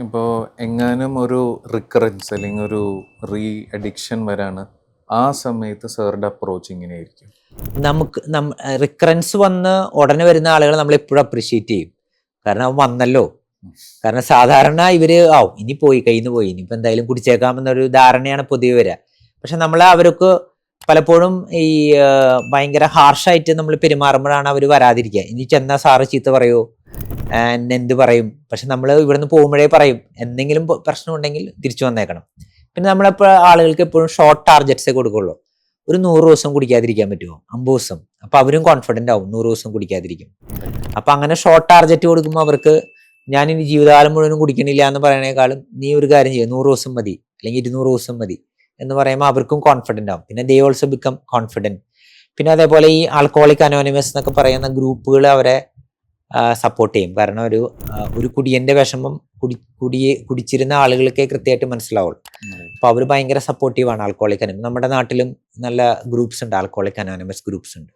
ഇപ്പോൾ എങ്ങാനും ഒരു റിക്കറൻസ് അല്ലെങ്കിൽ ഒരു റീ അഡിക്ഷൻ വരാണ്, ആ സമയത്ത് സാറിൻ്റെ അപ്രോച്ച് ഇങ്ങനെയായിരിക്കും? നമുക്ക് റിക്കറൻസ് വന്ന് ഉടനെ വരുന്ന ആളുകളെ നമ്മൾ എപ്പോഴും അപ്രിഷ്യേറ്റ് ചെയ്യും. കാരണം അവൻ വന്നല്ലോ. കാരണം സാധാരണ ഇവര് ഇനി പോയി കയ്യിൽ നിന്ന് പോയി, ഇനിയിപ്പോൾ എന്തായാലും കുടിച്ചേക്കാമെന്നൊരു ധാരണയാണ് പൊതുവെ വരിക. പക്ഷെ നമ്മൾ അവർക്ക് പലപ്പോഴും ഈ ഭയങ്കര ഹാർഷായിട്ട് നമ്മൾ പെരുമാറുമ്പോഴാണ് അവർ വരാതിരിക്കുക. ഇനി ചെന്നാൽ സാറ് ചീത്ത പറയോ, എന്ത് പറയും. പക്ഷെ നമ്മൾ ഇവിടുന്ന് പോകുമ്പോഴേ പറയും എന്തെങ്കിലും പ്രശ്നം ഉണ്ടെങ്കിൽ തിരിച്ചു വന്നേക്കണം. പിന്നെ നമ്മളെപ്പോൾ ആളുകൾക്ക് എപ്പോഴും ഷോർട്ട് ടാർഗറ്റ്സേ കൊടുക്കുള്ളൂ. ഒരു 100 ദിവസം കുടിക്കാതിരിക്കാൻ പറ്റുമോ, 50 ദിവസം, അപ്പൊ അവരും കോൺഫിഡന്റ് ആവും 100 ദിവസം കുടിക്കാതിരിക്കും. അപ്പൊ അങ്ങനെ ഷോർട്ട് ടാർഗറ്റ് കൊടുക്കുമ്പോൾ അവർക്ക് ഞാൻ ഇനി ജീവിതകാലം മുഴുവനും കുടിക്കണില്ല എന്ന് പറയണേക്കാളും നീ ഒരു കാര്യം ചെയ്യും, 100 ദിവസം മതി അല്ലെങ്കിൽ 200 ദിവസം മതി എന്ന് പറയുമ്പോൾ അവർക്കും കോൺഫിഡന്റ് ആവും. പിന്നെ ദേ ഓൾസോ ബിക്കം കോൺഫിഡന്റ്. പിന്നെ അതേപോലെ ഈ ആൽക്കഹോളിക് അനോണിമസ് എന്നൊക്കെ പറയുന്ന ഗ്രൂപ്പുകൾ അവരെ സപ്പോർട്ട് ചെയ്യും. കാരണം ഒരു കുടിയന്റെ വിഷമം കുടിച്ചിരുന്ന ആളുകൾക്കേ കൃത്യമായിട്ട് മനസ്സിലാവുള്ളൂ. അപ്പൊ അവർ ഭയങ്കര സപ്പോർട്ടീവാണ് ആൽക്കഹോളിക് അനോണിമസ്. നമ്മുടെ നാട്ടിലും നല്ല ഗ്രൂപ്പ്സ് ഉണ്ട്, ആൽക്കഹോളിക് അനോണിമസ് ഗ്രൂപ്പ്സ് ഉണ്ട്.